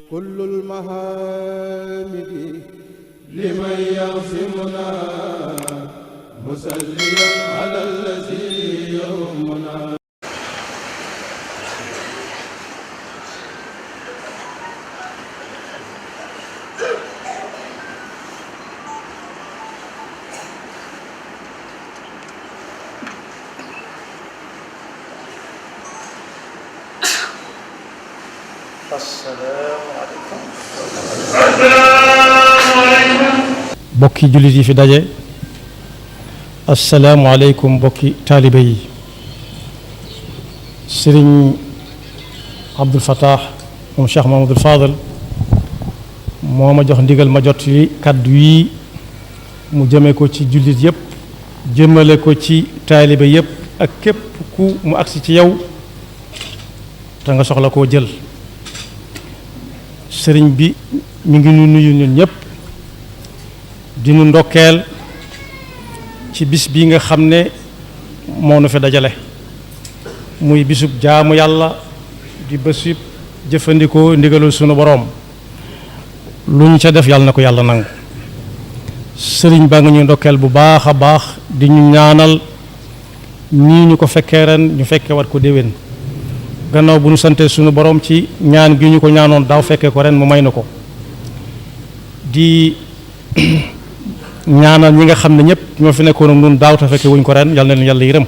كل المحامد لمن يعصمنا مسليا على الذي يهمنا. bokki jullit yi fi daje asalaamualeykum bokki taalibe yi. sëriñ Abdul Fattah moom Cheikh Mahamadul Fadal moo ma jox ndigal ma jot li kàddu yi mu jëme ko ci jullit yépp jëmale ko ci taalibe yépp ak képp ku mu agsi ci yow te nga soxla koo jël. sëriñ bi mi ngi ñu nuyu ñun ñëpp di nu ndokkeel ci bis bi nga xam ne moo nu fi dajale muy bisub jaamu yàlla di bésub jëfandikoo ndigalul sunu boroom lu ñu ca def yàlla na ko yàlla nangu. sëriñ baa nga ñuy ndokkeel bu baax a baax di ñu ñaanal nii ñu ko fekkee ren ñu fekkee wat ko déwén gannaaw bu ñu sante sunu borom ci ñaan gi ñu ko ñaanoon daaw fekkee ko ren mu may na ko. di ñaanal ñi nga xam ne ñëpp ñoo fi nekkoon ak ñun daaw te fekkee wuñ ko ren yal na leen yàlla yërëm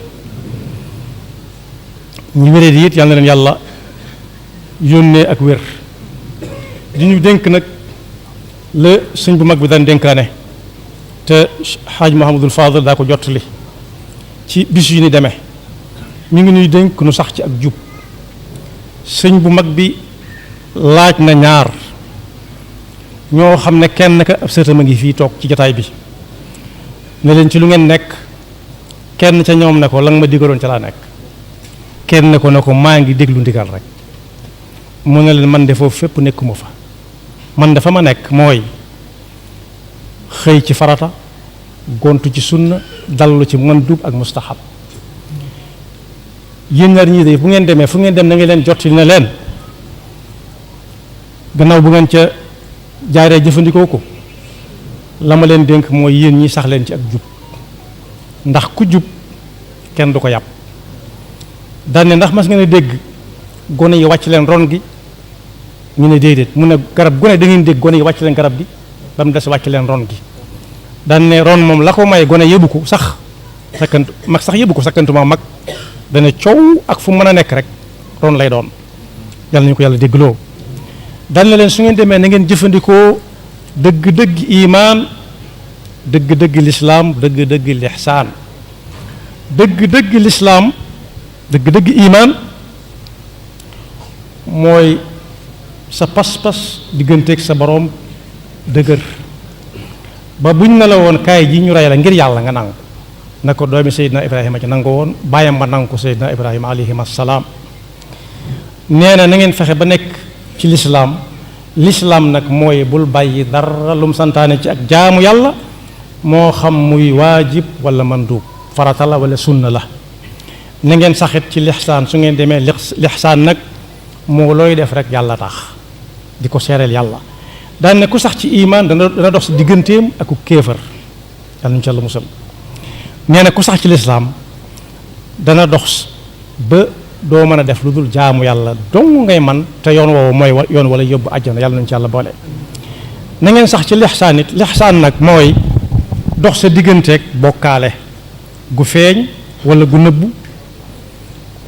ñu wéree di it yal na leen yàlla yónnee ak wér. di ñu dénk nag la sëñ bu mag bi daan dénkaane te xaaj Mahamadul Fadal daa ko jottali ci bis yu ni demee mi ngi ñuy dénk nu sax ci ak jub. sëñ bu mag bi laaj na ñaar ñoo xam ne kenn ka ab sëtam a ngi fii toog ci jataay bi ne leen ci lu ngeen nekk kenn ca ñoom ne ko la nga ma digaloon ca laa nekk kenn ne ko maa ngi déglu ndigal rek mu ne leen man de foofu fépp nekkuma fa man dafa ma nekk mooy xëy ci farata gontu ci sunna dallu ci mandub ak mustahab. yéen ñaar ñii de bu ngeen demee fu ngeen dem na ngeen leen jottali na leen gannaaw bu ngeen ca jaaree jëfandikoo ko la ma leen dénk mooy yéen ñi sax leen ci ak jub ndax ku jub kenn du ko yàpp. daan ne ndax mas ngeen a dégg gone yi wàcc leen ron gi ñu ne déedéet mu ne garab gone da ngeen dégg gone yi wàcc leen garab gi ba mu des wàcc leen ron gi. daan ne ron moom la ko may gone yëbu ko sax sakkantu mag sax yëbu ko sakkantuma mag dana coow ak fu mën a nekk rek ron lay doon yàlla nañu ko yàlla déggloo. dal na leen su ngeen demee na ngeen jëfandikoo dëgg-dëgg imaan dëgg-dëgg lislaam dëgg-dëgg lixsaan. dëgg-dëgg lislaam dëgg-dëgg imaan mooy sa pas-pas digganteeg sa boroom dëgër ba buñ ne la woon kaay ji ñu rey la ngir yàlla nga nangu na ko doomi Seydina Ibrahima ci nangu woon bàyyam ba nangu ko Seydina Ibrahima alayhim assalaam. nee na ngeen fexe ba nekk ci lislaam nag mooy bul bàyyi dara lum santaane ci ak jaamu yàlla moo xam muy waajib wala mandub farata la wala sunna la. na ngeen saxit ci lixsaan su ngeen demee lixsaan nag moo looy def rek yàlla tax di ko seereel yàlla. daan ne ku sax ci imaan dana dox si digganteem ak ku kéefër yàlla nañu ci yàlla musal. nee na ku sax ci lislaam dana dox ba doo mën a def lu dul jaamu yàlla dong ngay man te yoon woowu mooy yoon wala yóbbu àjjana yàlla nañu ci yàlla boole. na ngeen sax ci lixsaan it lixsaan nag mooy dox sa digganteeg bokkaale gu feeñ wala gu nëbbu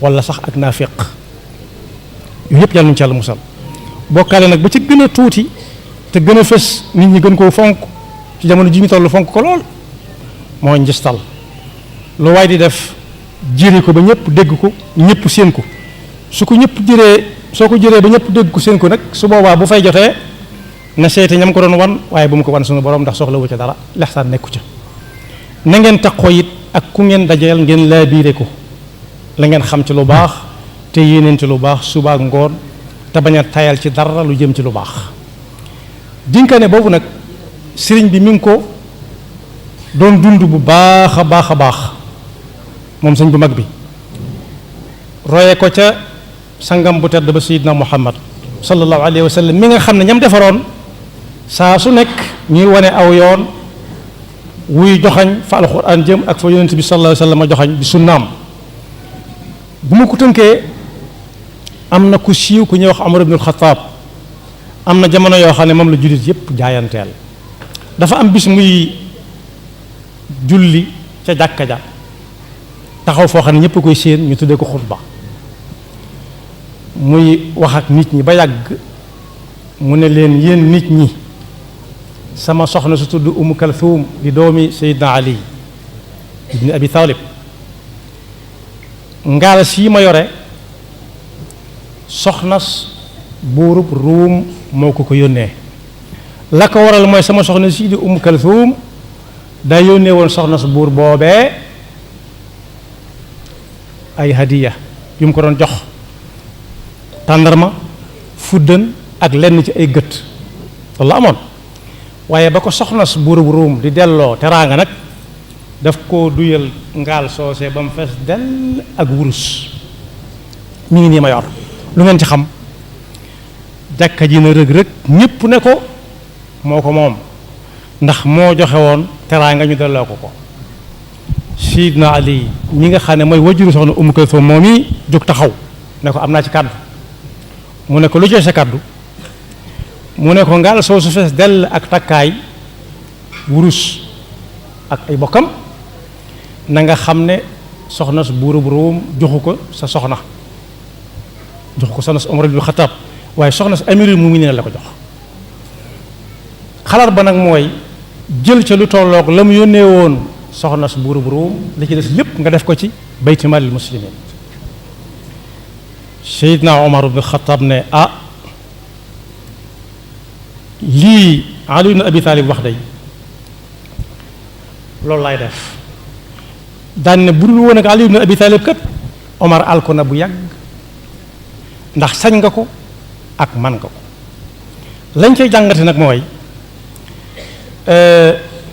wala sax ak naafiq yooyu yëpp yàlla nañu ci yàlla musal. bokkaale nag ba ci gën a tuuti te gën a fës nit ñi gën koo fonk ci jamono ji ñu toll fonk ko lool mooy njistal. lu waay di def jëri ko ba ñëpp dégg ko ñëpp séen ko su ko ñëpp jëree soo ko jëree ba ñëpp dégg ko séen ko nag su boobaa bu fay jotee na seeti ñam ko doon wan waaye bu mu ko wan suñu borom ndax soxla wu ca dara lexsaan nekku ca. na ngeen taxoo it ak ku ngeen dajeel ngeen laabiire ko la ngeen xam ci lu baax te yéeneen ci lu baax suba ak ngoon te bañ a tayal ci dara lu jëm ci lu baax. dinkaane boobu nag sëriñ bi mi ngi ko doon dund bu baax a baax a baax moom sëñ bu mag bi roye ko ca sangam bu tedd ba Seydina Muhammad sallallahu alayhi wa sallam mi nga xam ne ñam defaroon saa su nekk ñuy wane aw yoon wuy joxañ fa alxuraan jëm ak fa yonent bi sallallahu alayhi wa sallam joxañ di sunnaam. bu ma ko tënkee am na ku siiw ku ñuy wax Umar ibnul Xattaab am na jamono yoo xam ne moom la jullit yépp jaayanteel. dafa am bis muy julli ca jàkka ja taxaw foo xam ne ñëpp koy séen ñu tuddee ko xutba muy wax ak nit ñi ba yàgg mu ne leen yéen nit ñi sama soxna su tudd Umm Kalthum di doomi Seydina Ali ibni Abi Talib ngaal sii ma yore soxnas buurub Ruum moo ko yónnee. la ko waral mooy sama soxna sii di Umm Kalthum daa yónnee woon soxna su buur boobee ay hadiya yu mu ko doon jox tàndarma fuddën ak lenn ci ay gët loolu la amoon. waaye ba ko soxna su buurub Ruum di delloo teraanga nag daf koo duyal ngaal soosee ba mu fees dell ak wurus mi ngi nii ma yor lu ngeen ci xam. jàkka ji na rëg-rëg ñépp ne ko moo ko moom ndax moo joxe woon teraanga ñu delloo ko ko. Sidna Ali ñi nga xam ne mooy wajuru soxna Umm Kalthum moom yi jóg taxaw ne ko am naa ci kàddu mu ne ko lu joxe sa kàddu mu ne ko ngaal soo su fees dell ak takkaay wurus ak ay bokkam na nga xam ne soxna su buurub Ruum joxu ko sa soxna joxu ko soxna su Umar ibn Xattaab waaye soxna su amirul muminin la ko jox. xalaat ba nag mooy jël ca lu tolloog la mu yónnee woon soxna su buurub Ruum li ci des lépp nga def ko ci bayti maalil muslimin. Seydina Omar ibn Xattaab ne lii Ali ibn Abi Talib wax day loolu laay def daan ne bu dul woon ak Ali ibn Abi Talib kat Omar alko na bu yàgg ndax sañ nga ko ak man nga ko. lañ cay jàngate nag mooy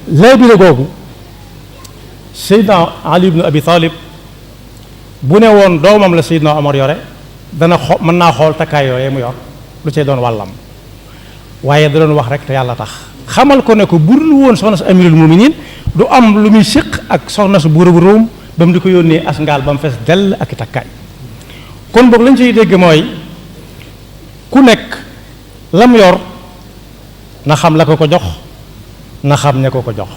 laabire googu Seydina Ali ibn Abi Talib bu ne woon doomam la Seydina Omar yore dana mën naa xool takkaay yooyee mu yor lu cay doon wàllam waaye da doon wax rek te yàlla tax xamal ko ne ko bu dul woon soxna su amirul muminin du am lu muy séq ak soxna su buurub Ruum ba mu di ko yónnee as ngaal ba mu fees dell ak i takkaay. kon boog lañ ciy dégg mooy ku nekk lam yor na xam la ko ko jox na xam ña ko ko jox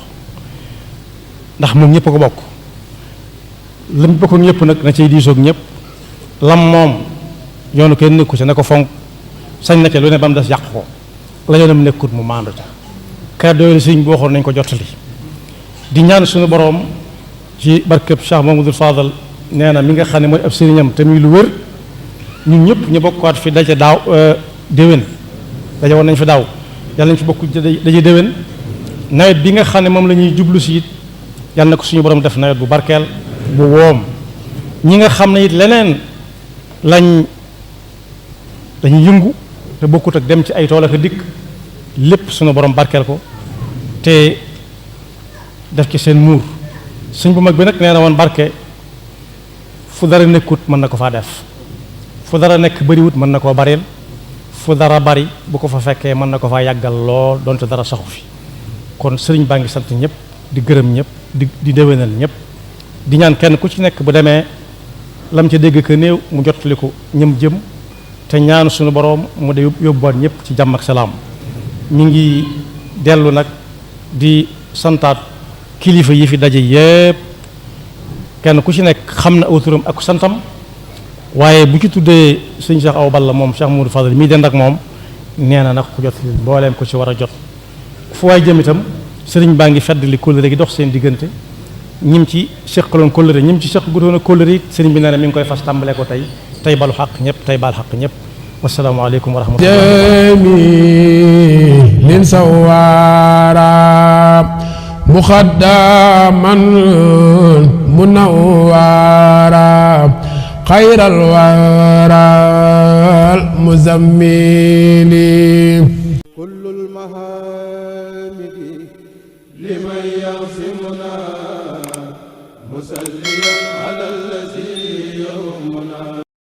ndax moom ñëpp a ko bokk lam bokk ñëpp nag na cay diisoog ñëpp lam moom yoonu kenn nekku ci na ko fonk sañ na ca lu ne ba mu des yàq ko la yoonam nekkut mu maandu ca kàddu yooyu sëriñ bi waxoon nañ ko jottali di ñaan suñu boroom ci barkeb Cheikh Mamadou Fadal nee na mi nga xam ne mooy ab sëriñam te muy lu wér ñun ñëpp ñu bokkaat fi daje daaw déwén daje woon nañ fi daaw yàlla nañ fi bokk daje déwén nawet bi nga xam ne moom la ñuy jublu si it yàlla na ko suñu borom def nawet bu barkeel bu woom ñi nga xam ne it leneen lañuy yëngu te bokkut ak dem ci ay tool ak dikk lépp suñu borom barkeel ko te def ci seen muur suñ bu mag bi nag nee na woon barke fu dara nekkut mën na ko faa def fu dara nekk bariwut mën na koo baril fu dara bari bu ko fa fekkee mën na ko faa yàggal lool donte dara saxu fi kon sëriñ baa ngi sant ñëpp di gërëm ñëpp di déwénal ñëpp di ñaan kenn ku ci nekk bu demee lam ca dégg ka néew mu jottali ko ñëm jëm te ñaanu suñu boroom mu de yóbbuwaat ñëpp ci jàmm ak salaam. ñu ngi dellu nag di santaat kilifa yi fi daje yépp kenn ku ci nekk xam na aw turam ak santam waaye bu ci tuddee sëñ Cheikh Awa Balla moom Cheikh Mamadou Fadal mii dend ak moom nee na nag ku jot mbooleem ko ci war a jot fu waay jëm itam sëriñ baa ngi fedd li kóllëre gi dox seen diggante ñim ci seqaloon kóllëre ñim ci seq gutoon a kóllëre it sëriñ bi nee na mi ngi koy fas tàmbalee ko tey balu xaq ñëpp tey baal xaq ñëpp wassalaamu aleykum wa rahmatullah min sawara muxaddaman munawwara xayral waral muzammili